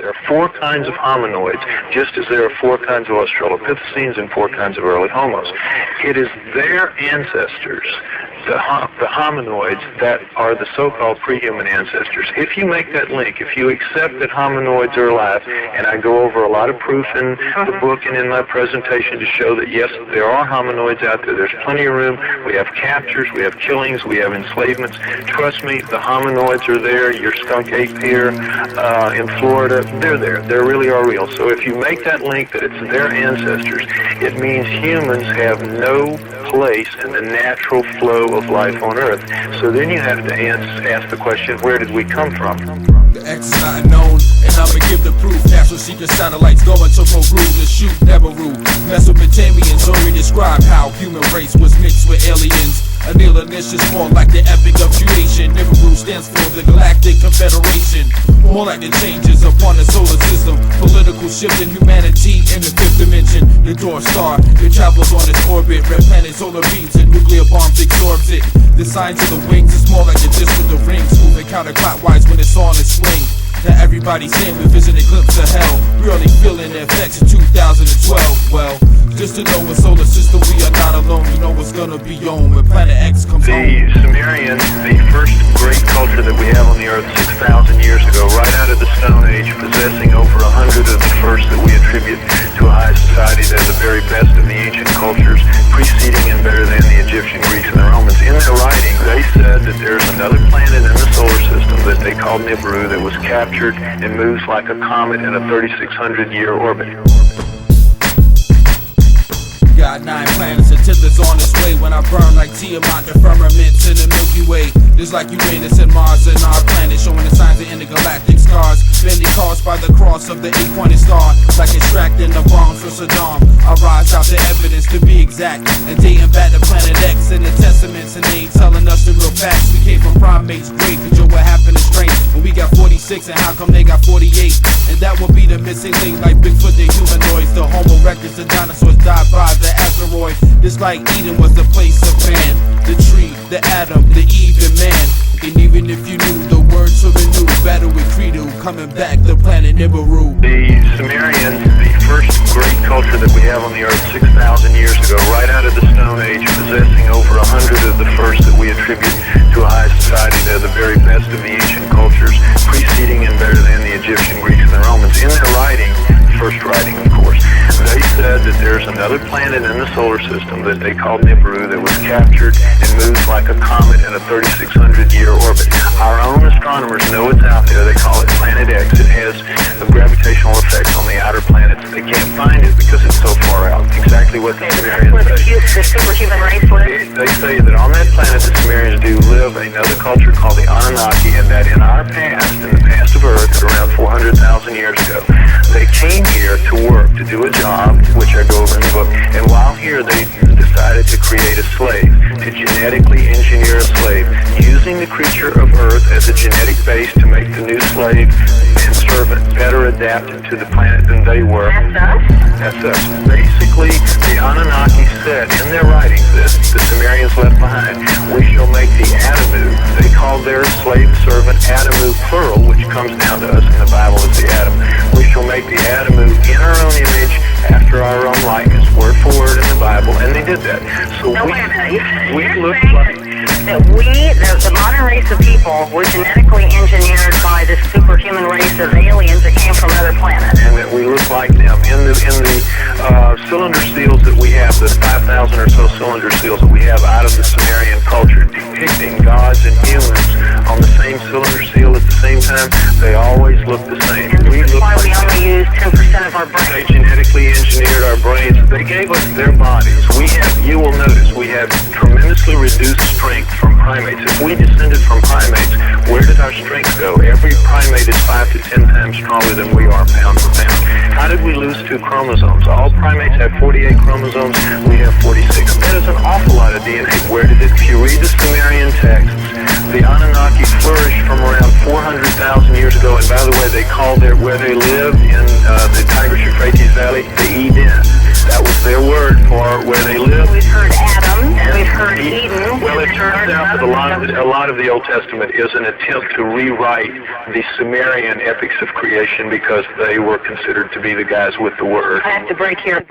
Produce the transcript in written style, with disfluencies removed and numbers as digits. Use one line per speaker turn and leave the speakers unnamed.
There are four kinds of hominoids, just as there are four kinds of Australopithecines and four kinds of early Homos. It is their ancestors, the hominoids, that are the so-called pre-human ancestors. If you make that link, if you accept that hominoids are alive, and I go over a lot of proof in the book and in my presentation to show that, yes, there are hominoids out there. There's plenty of room. We have captures, we have killings, we have enslavements. Trust me, the hominoids are there. Your skunk ape here in Florida, they're there. They really are real. So if you make that link that it's their ancestors, it means humans have no place in the natural flow of life on Earth. So then you have to ask the question, where did we come from?
The X is not known, and I'ma give the proof. National secret satellites going to Peru to shoot Nibiru. Mesopotamians already describe how human race was mixed with aliens. Annihilation is more like the epic of creation. Nibiru stands for the Galactic Confederation. More like the changes upon the solar system. Political shift in humanity in the fifth dimension. The North Star, it travels on its orbit. Red planet, solar beams, and nuclear bombs absorbs it. The signs of the wings is more like the disc with the rings, moving counterclockwise when it's on its swing. Now everybody's saying we vision a glimpse of hell. We're only feeling the effects in 2012. Well, just to know in solar system we are not alone. You know what's gonna be on when Planet X comes home.
The Sumerians, the first great culture that we have on the Earth 6,000 years ago, right out of the Stone Age, possessing over 100 of the first that we attribute to a high society. They're the very best of the ancient cultures, preceding and better than the Egyptian, Greeks, and the Romans. In their writing, they said that there's another planet in the solar system that they called Nibiru that was captured and moves like a comet in a 3,600-year orbit.
Got 9 planets until it's on its way. When I burn like Tiamat, the firmaments in the Milky Way. Just like Uranus and Mars and our planet, showing the signs of intergalactic scars, mainly caused by the cross of the 8-pointed star. Like extracting the bombs from Saddam, I rise out the evidence to be exact, and dating back to Planet X and the testaments, and they ain't telling us the real facts. We came from primates, great, but yo, what happened is strange. When we got 46, and how come they got 48? And that will be the missing link, like Bigfoot, the humanoids, the Homo erectus, the dinosaurs died by the asteroid. Just like Eden was the place of man, the tree, the atom, the Eve, and man. And even if you knew the words of a new battle with Credo, coming back to planet Nibiru.
The Sumerians, the first great culture that we have on the Earth 6,000 years ago, right out of the Stone Age, possessing over 100 of the first that we attribute to a high society. They're the very best of the ancient cultures, preceding and better than the Egyptian, Greeks, and the Romans. In their writing, first writing, of course, they said that there's another planet in the solar system that they called Nibiru that was captured and moves like a comet in a 3,600-year orbit. Our own astronomers know it's out there. They call it Planet X. It has a gravitational effects on the outer planets. They can't find it because it's so far out. Exactly what the Sumerians say.
The superhuman race lives?
They say that on that planet the Sumerians do live another culture called the Anunnaki, and that in our past, in the past of Earth, around 400,000 years ago, they came here to work, to do a job, which I go over in the book, and while here they decided to create a slave, to genetically engineer a slave, using the creature of Earth as a genetic base to make the new slave and servant better adapted to the planet than they were.
That's us?
That's us. Basically, the Anunnaki said in their writings this, the Sumerians left behind, we shall make the Adamu. They called their slave servant Adamu plural, which comes down to us in the Bible as the Adam. We shall make the Adamu in our own image, after our own likeness, word for word in the Bible, and they did that. So we look like
that the modern race of people, were genetically engineered by this superhuman race of aliens that came from other planets.
And that we look like them. In the cylinder seals that we have, the 5,000 or so cylinder seals that we have out of the Sumerian culture, depicting gods and humans on the same cylinder seal at the same time, they always look the same.
And this is why we only use 10% of our brains.
They genetically engineered our brains. They gave us their bodies. You will notice, we have tremendously reduced strength from primates. If we descended from primates, where did our strength go? Every primate is 5 to 10 times stronger than we are pound for pound. How did we lose 2 chromosomes? All primates have 48 chromosomes. We have 46. That is an awful lot of DNA. Where did it? If you read the Sumerian texts, the Anunnaki flourished from around 400,000 years ago. And by the way, they called where they lived in the Tigris-Euphrates Valley, the Eden. That was their word for where they lived.
We've heard Adam, and we've heard Eden.
Well, it turns out that a lot of the old Old Testament is an attempt to rewrite the Sumerian epics of creation because they were considered to be the guys with the word.
I have to break here.